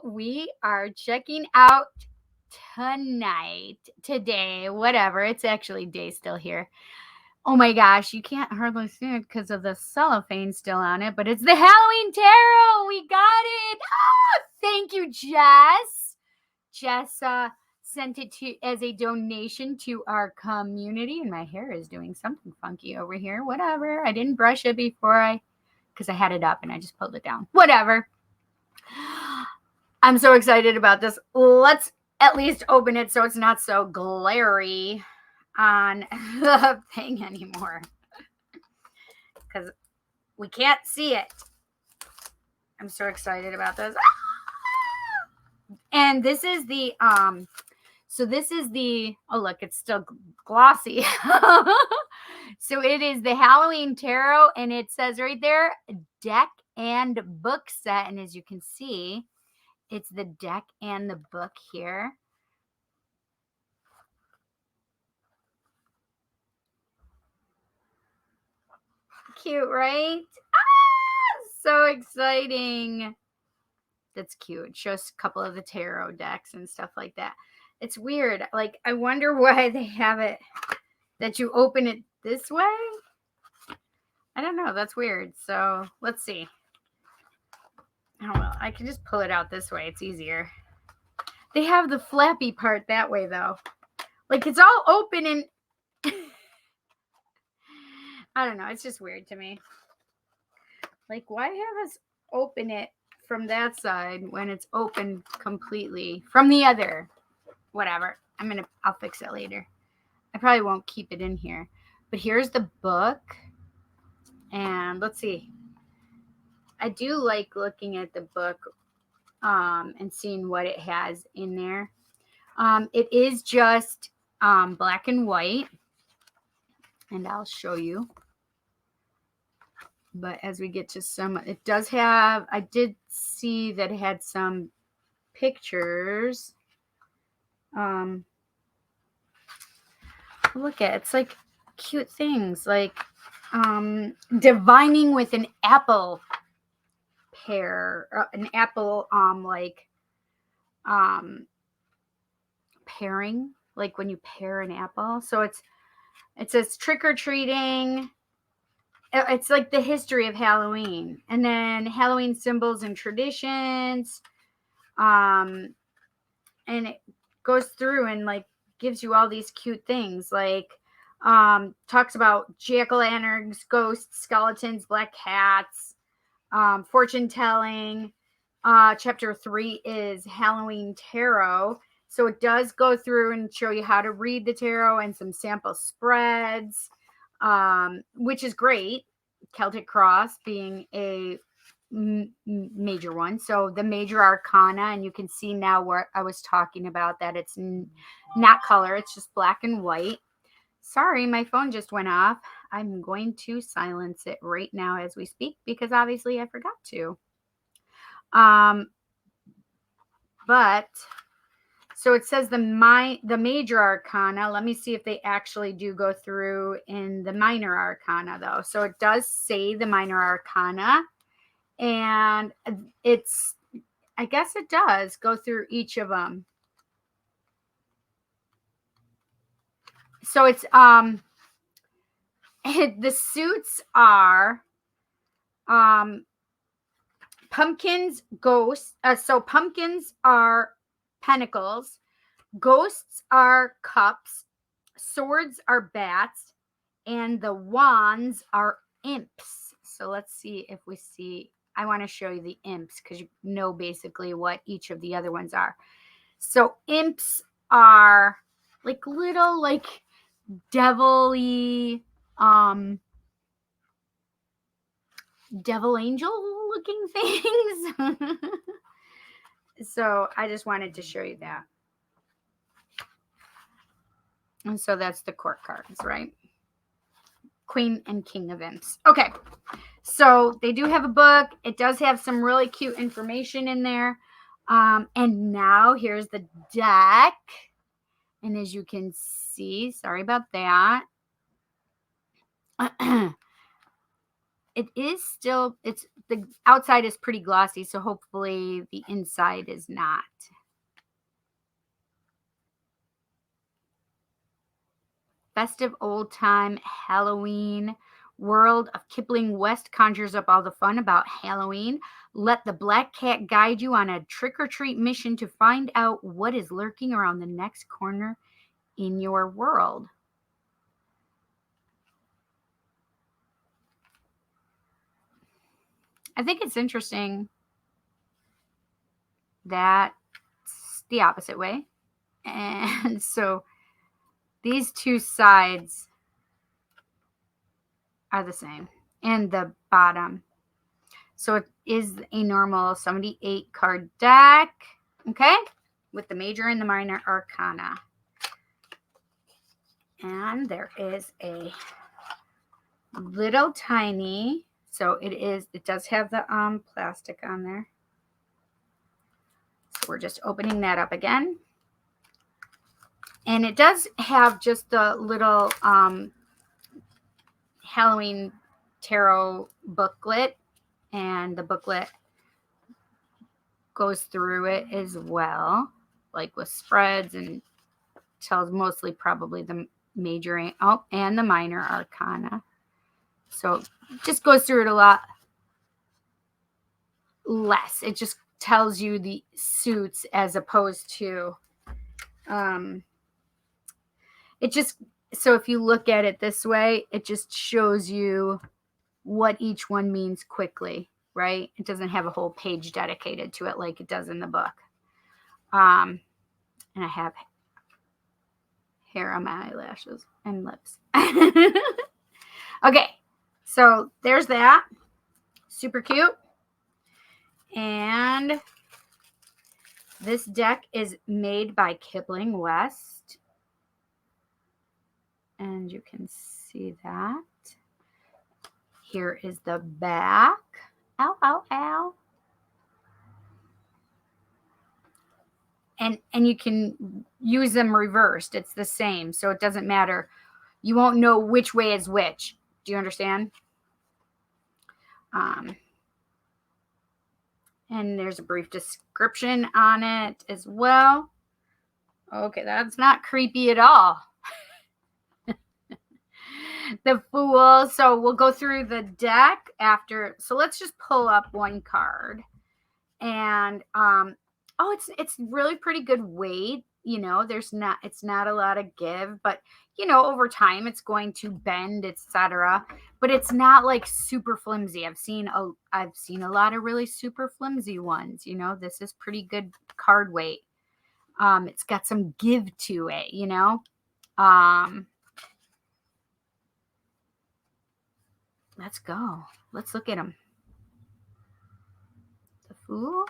we are checking out today, whatever. It's actually day still here. Oh my gosh, you can't hardly see it because of the cellophane still on it, but it's the Halloween Tarot. We got it. Ah, thank you, Jess. Jess sent it to as a donation to our community, and my hair is doing something funky over here. Whatever. I didn't brush it because I had it up and I just pulled it down. Whatever. I'm so excited about this. Let's at least open it so it's not so glary on the thing anymore, because we can't see it. I'm so excited about this. And this is the oh look, it's still glossy. So it is the Halloween Tarot, and it says right there, deck and book set. And as you can see, it's the deck and the book here. Cute, right? So exciting. That's cute. It shows a couple of the tarot decks and stuff like that. It's weird. Like, I wonder why they have it that you open it this way. I don't know. That's weird. So let's see. Oh, well, I can just pull it out this way. It's easier. They have the flappy part that way, though. Like, it's all open and I don't know. It's just weird to me. Like, why have us open it from that side when it's open completely from the other? Whatever. I'll fix it later. I probably won't keep it in here. But here's the book. And let's see. I do like looking at the book and seeing what it has in there. It is just black and white. And I'll show you. But as we get to some, it does have, I did see that it had some pictures. Look at it. It's like cute things like divining with an apple pear, an apple pairing, like when you pair an apple. So it says trick or treating. It's like the history of Halloween, and then Halloween symbols and traditions. And it goes through and like gives you all these cute things, like talks about jack-o'-lanterns, ghosts, skeletons, black cats, fortune telling. Chapter 3 is Halloween Tarot. So it does go through and show you how to read the tarot and some sample spreads, which is great. Celtic Cross being a major one. So the major arcana, and you can see now what I was talking about, that it's not color, it's just black and white. Sorry, my phone just went off. I'm going to silence it right now as we speak because obviously I forgot to. But so it says the major arcana. Let me see if they actually do go through in the minor arcana though. So it does say the minor arcana, and I guess it does go through each of them. So it's the suits are pumpkins, ghosts. So pumpkins are pentacles, ghosts are cups, swords are bats, and the wands are imps. So let's see if we see. I want to show you the imps because you know basically what each of the other ones are. So imps are like little like devil-y, devil angel looking things. So I just wanted to show you that. And so that's the court cards, right? Queen and King of Imps. Okay. So they do have a book. It does have some really cute information in there. And now here's the deck. And as you can see, sorry about that. it is still, it's the outside is pretty glossy, so hopefully the inside is not. Festive old time Halloween world of Kipling West conjures up all the fun about Halloween. Let the black cat guide you on a trick-or-treat mission to find out what is lurking around the next corner in your world. I think it's interesting that it's the opposite way. And so these two sides are the same. And the bottom. So it is a normal 78 card deck. Okay? With the major and the minor arcana. And there is a little tiny, so it does have the plastic on there. So we're just opening that up again. And it does have just the little Halloween tarot booklet, and the booklet goes through it as well, like with spreads, and tells mostly probably the major and the minor arcana. So it just goes through it a lot less. It just tells you the suits as opposed to it just, so if you look at it this way, it just shows you what each one means quickly, right? It doesn't have a whole page dedicated to it like it does in the book. And I have hair on my eyelashes and lips. Okay, so there's that. Super cute. And this deck is made by Kipling West. And you can see that. Here is the back. Ow, ow, ow. And you can use them reversed. It's the same, so it doesn't matter. You won't know which way is which. Do you understand? And there's a brief description on it as well. Okay, that's not creepy at all. The Fool. So we'll go through the deck after. So let's just pull up one card. And it's really pretty good weight. You know, it's not a lot of give, but you know, over time it's going to bend, etc. But it's not like super flimsy. I've seen a lot of really super flimsy ones. You know, this is pretty good card weight. It's got some give to it, you know. Let's go. Let's look at them. The Fool.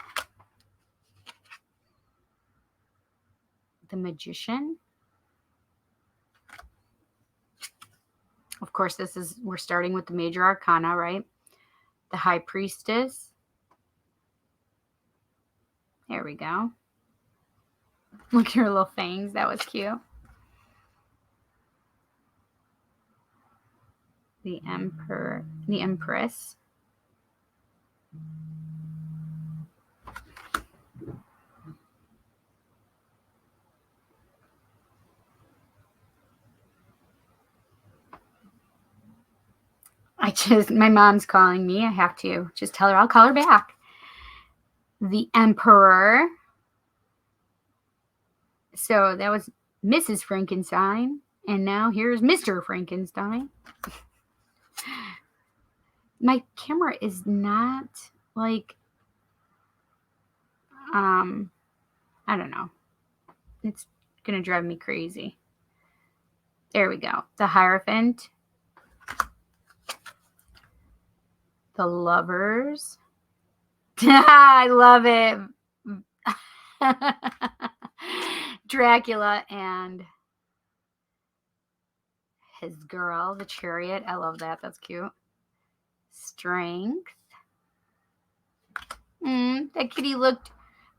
The Magician. Of course, we're starting with the major arcana, right? The High Priestess. There we go. Look at her little fangs. That was cute. The Empress. My mom's calling me. I have to just tell her I'll call her back. The Emperor. So that was Mrs. Frankenstein. And now here's Mr. Frankenstein. My camera is not like, I don't know. It's going to drive me crazy. There we go. The Hierophant. The Lovers. I love it. Dracula and his girl, the Chariot. I love that. That's cute. Strength. That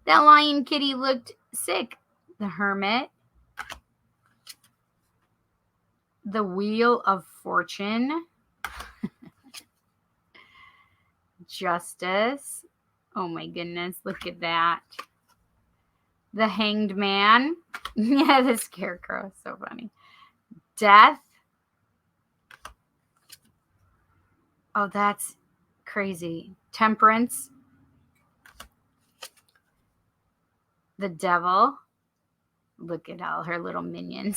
lion kitty looked sick. The Hermit. The Wheel of Fortune. Justice. Oh my goodness, look at that. The Hanged Man. Yeah, the Scarecrow. So funny. Death. Oh, that's crazy. Temperance. The Devil. Look at all her little minions.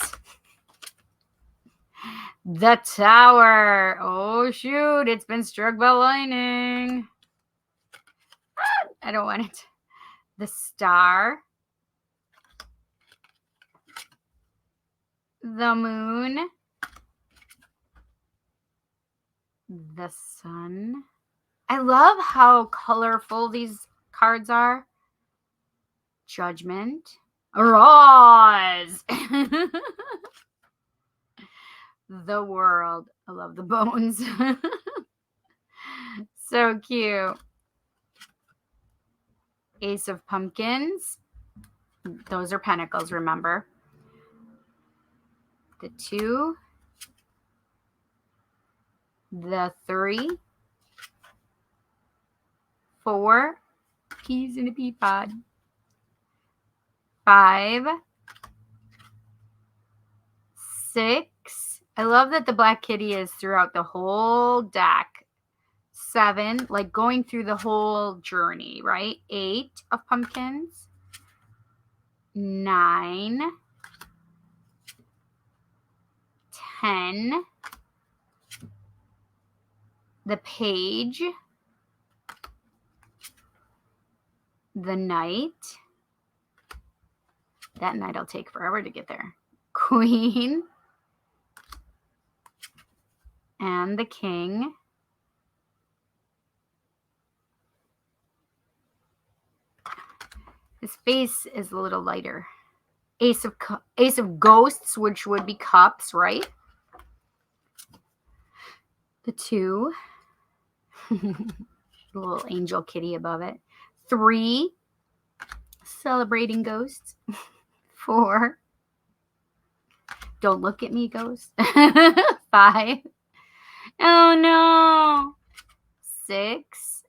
The Tower. Oh, shoot. It's been struck by lightning. I don't want it. The Star. The Moon. The Sun. I love how colorful these cards are. Judgment. Roz. The World. I love the bones. So cute. Ace of Pumpkins. Those are pentacles, remember. The 2. The 3. 4. Peas in a pea pod. 5. 6. I love that the Black Kitty is throughout the whole deck. 7, like going through the whole journey, right? 8 of pumpkins. 9. 10. The Page. The Knight. That knight will take forever to get there. Queen. And the King. His face is a little lighter. Ace of Ghosts, which would be cups, right? The 2. Little angel kitty above it. 3. Celebrating ghosts. 4. Don't look at me, ghost. 5. Oh no. 6.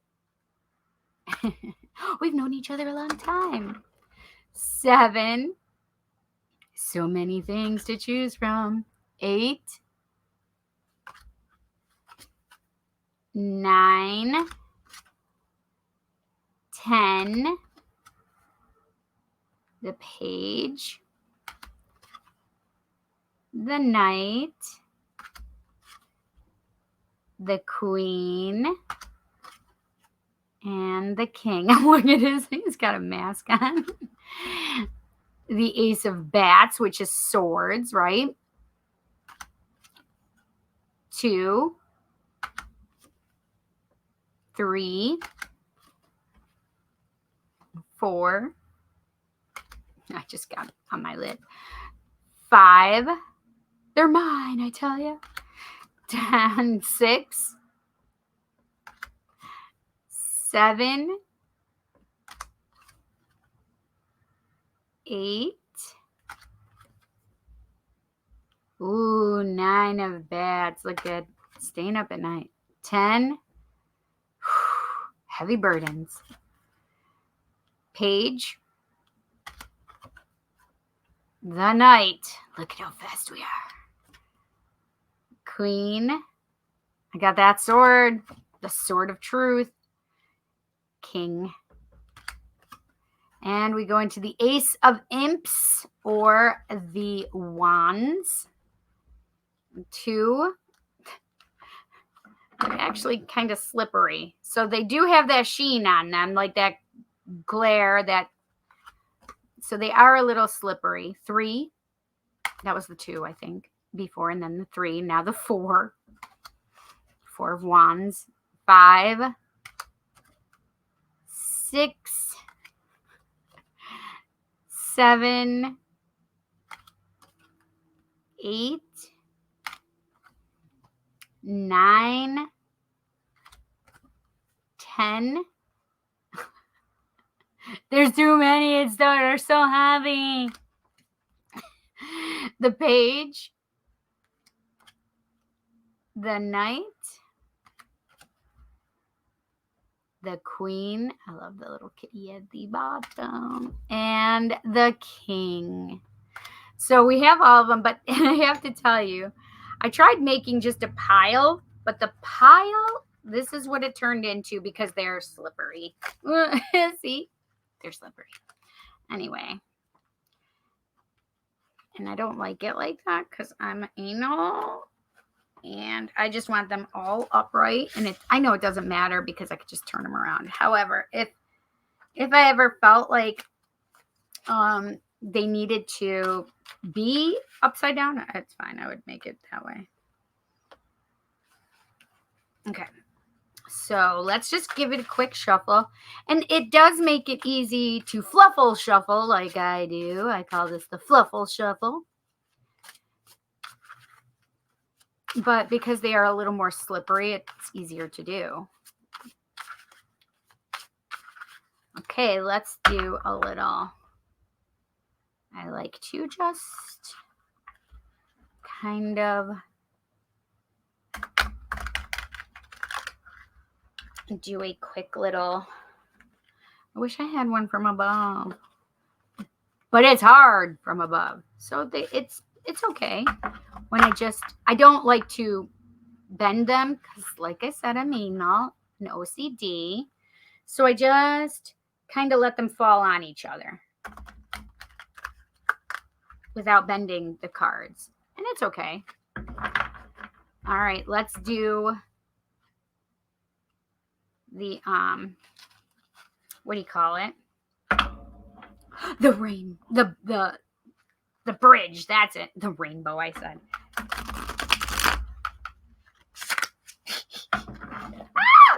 We've known each other a long time. 7. So many things to choose from. 8. 9. 10. The Page. The Knight. The Queen. And the King. Look at his, he's got a mask on. The Ace of Bats, which is swords, right? 2. 3. 4. I just got it on my lid. 5. They're mine, I tell you. 10. 6. 7. 8. Ooh, 9 of bats. Look good. Staying up at night. 10. Heavy burdens. Page. The Knight. Look at how fast we are. Queen. I got that sword. The Sword of Truth. King. And we go into the Ace of Imps or the Wands. 2. They're actually kind of slippery. So they do have that sheen on them, like that glare, that. So they are a little slippery. 3. That was the 2, I think, before, and then the 3. Now the 4. 4 of Wands. 5. 6. 7. 8. 9. 10. There's too many. They're so heavy. The Page. The Knight. the queen. I love the little kitty at the bottom. And the king. So we have all of them, but I have to tell you, I tried making just a pile, but the pile, this is what it turned into because they're slippery. See? They're slippery. Anyway. And I don't like it like that because I'm anal. And I just want them all upright. And I know it doesn't matter because I could just turn them around. However, if I ever felt like they needed to be upside down, it's fine. I would make it that way. Okay. So let's just give it a quick shuffle. And it does make it easy to fluffle shuffle like I do. I call this the fluffle shuffle. But because they are a little more slippery, it's easier to do. Okay, let's do a little. I like to just kind of do a quick little. I wish I had one from above, but it's hard from above. So it's okay. When I don't like to bend them because, like I said, I'm anal, an OCD. So I just kind of let them fall on each other without bending the cards. And it's okay. All right, let's do the, what do you call it? The bridge. That's it. The rainbow, I said.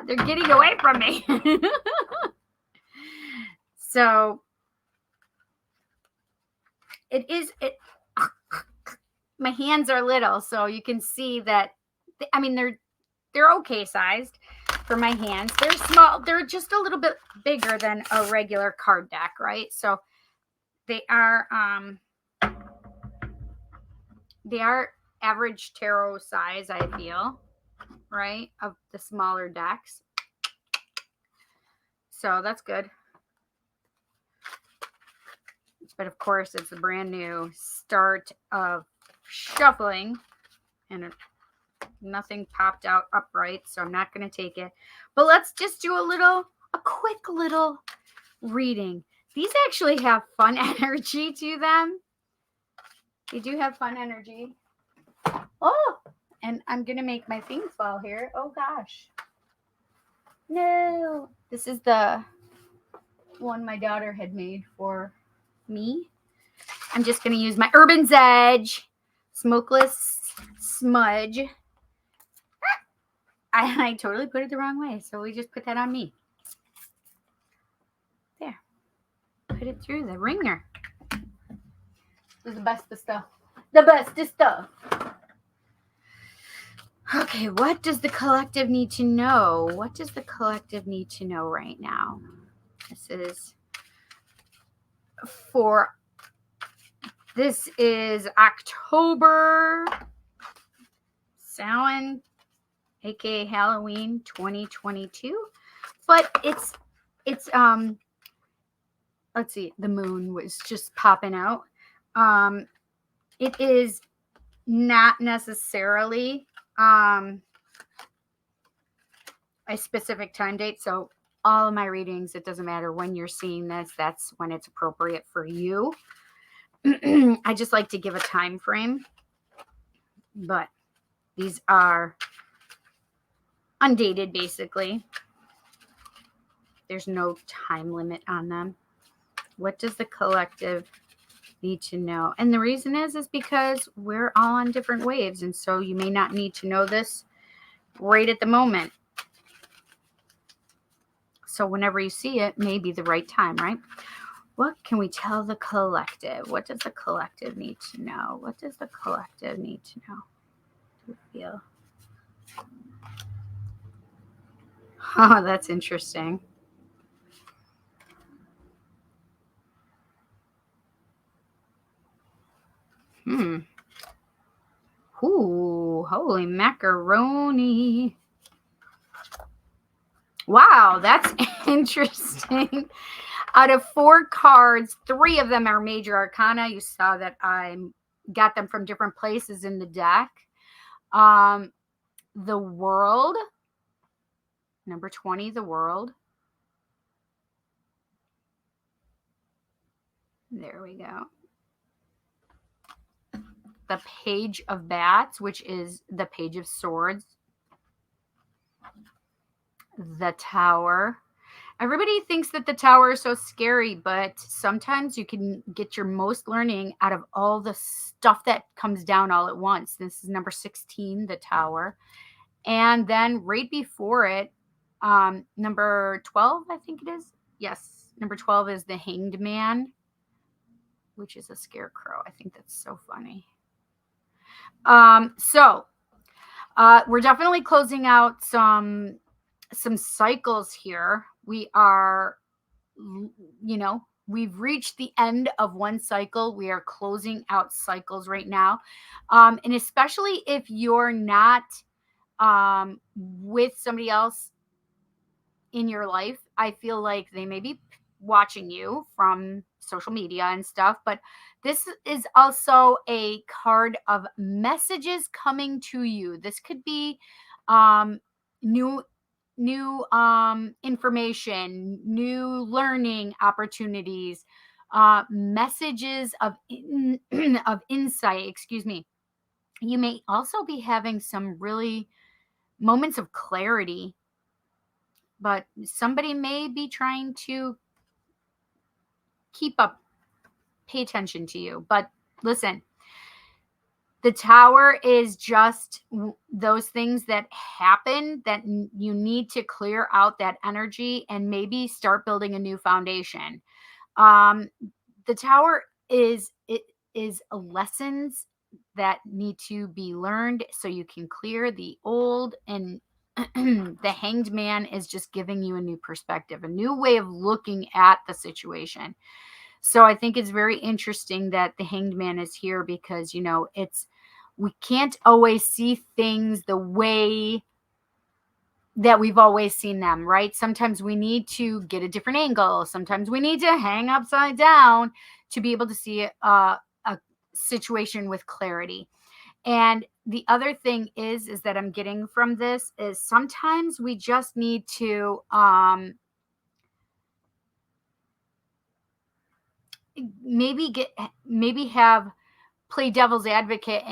They're getting away from me. So my hands are little, so you can see that. I mean, they're okay sized for my hands. They're small. They're just a little bit bigger than a regular card deck, right? So they are average tarot size, I feel, right, of the smaller decks. So that's good. But of course, it's a brand new start of shuffling, and nothing popped out upright, so I'm not going to take it. But let's just do a quick little reading. These actually have fun energy to them. They do have fun energy. Oh, and I'm going to make my thing fall here. Oh, gosh. No. This is the one my daughter had made for me. I'm just going to use my Urban's Edge Smokeless Smudge. I totally put it the wrong way, so we just put that on me. There. Put it through the ringer. This is the best of stuff. The best of stuff. Okay, what does the collective need to know? What does the collective need to know right now? This is October Samhain, aka Halloween 2022. But it's let's see, the moon was just popping out. It is not necessarily a specific time date. So all of my readings, it doesn't matter when you're seeing this, that's when it's appropriate for you. I just like to give a time frame, but these are undated, basically. There's no time limit on them. What does the collective need to know? And the reason is because we're all on different waves, and so you may not need to know this right at the moment. So whenever you see it, may be the right time, right? What can we tell the collective? What does the collective need to know? What does the collective need to know? Do you feel? Oh, that's interesting. Ooh, holy macaroni. Wow, that's interesting. Out of 4 cards, 3 of them are major arcana. You saw that I got them from different places in the deck. Um, the World, number 20, the World. There we go. The Page of Bats, which is the Page of Swords. The Tower. Everybody thinks that the Tower is so scary, but sometimes you can get your most learning out of all the stuff that comes down all at once. This is number 16, the Tower. And then right before it, number 12, I think it is. Yes, number 12 is the Hanged Man, which is a scarecrow. I think that's so funny. So we're definitely closing out some cycles here. We are, we've reached the end of one cycle. We are closing out cycles right now. And especially if you're not with somebody else in your life, I feel like they may be watching you from social media and stuff, but this is also a card of messages coming to you. This could be um, new information, new learning opportunities, messages of of insight. Excuse me. You may also be having some really moments of clarity, but somebody may be trying to keep up, pay attention to you. But listen, the Tower is just those things that happen that you need to clear out that energy and maybe start building a new foundation. The Tower is lessons that need to be learned so you can clear the old, and the Hanged Man is just giving you a new perspective, a new way of looking at the situation. So I think it's very interesting that the Hanged Man is here because, it's, we can't always see things the way that we've always seen them, right? Sometimes we need to get a different angle. Sometimes we need to hang upside down to be able to see a situation with clarity. And the other thing is that I'm getting from this is sometimes we just need to maybe have play devil's advocate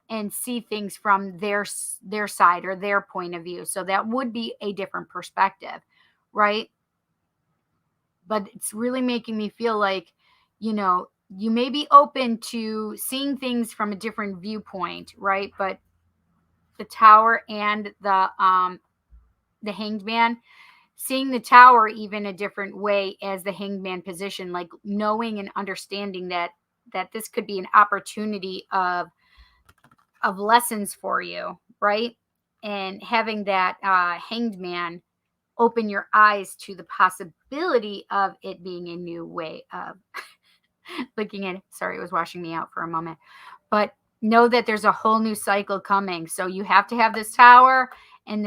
and see things from their side or their point of view. So that would be a different perspective, right? But it's really making me feel like, you may be open to seeing things from a different viewpoint, right? But the Tower and the Hanged Man, seeing the Tower even a different way as the Hanged Man position, like knowing and understanding that this could be an opportunity of lessons for you, right? And having that Hanged Man open your eyes to the possibility of it being a new way of looking at it. Sorry, it was washing me out for a moment. But know that there's a whole new cycle coming. So you have to have this Tower and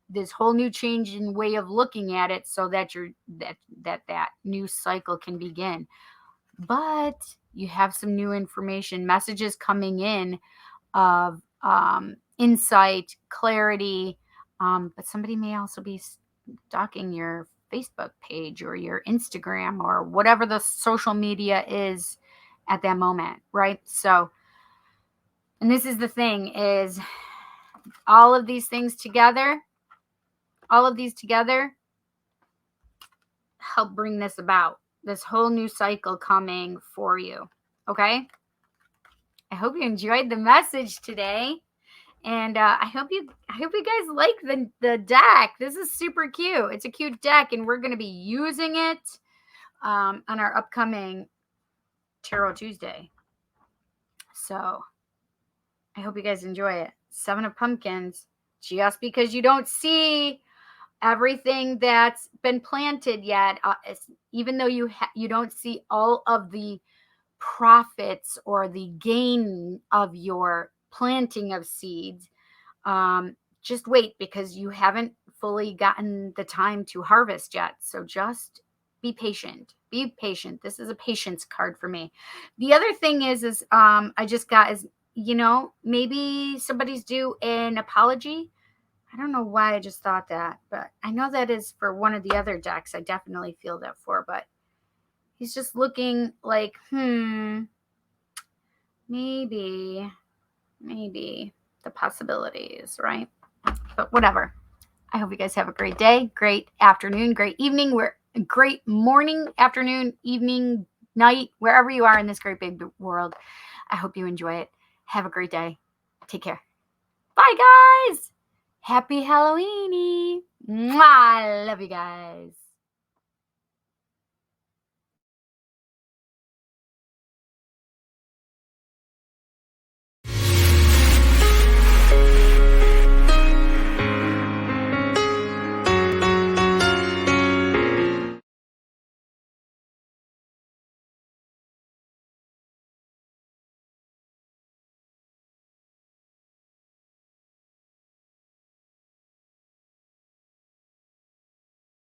this whole new change in way of looking at it so that that new cycle can begin. But you have some new information, messages coming in of insight, clarity. But somebody may also be stalking your Facebook page or your Instagram or whatever the social media is at that moment, right? So, and this is the thing is all of these things together, all of these together help bring this about, this whole new cycle coming for you. Okay? I hope you enjoyed the message today. And I hope you guys like the deck. This is super cute. It's a cute deck, and we're going to be using it on our upcoming Tarot Tuesday. So I hope you guys enjoy it. 7 of Pumpkins. Just because you don't see everything that's been planted yet, even though you don't see all of the profits or the gain of your planting of seeds, just wait, because you haven't fully gotten the time to harvest yet. So just be patient. Be patient. This is a patience card for me. The other thing is I just got is, maybe somebody's due an apology. I don't know why I just thought that, but I know that is for one of the other decks. I definitely feel that for, but he's just looking like, maybe the possibilities, right? But whatever. I hope you guys have a great day, great afternoon, great evening, great morning, afternoon, evening, night, wherever you are in this great big world. I hope you enjoy it. Have a great day. Take care. Bye, guys. Happy Halloweeny. Mwah. Love you guys.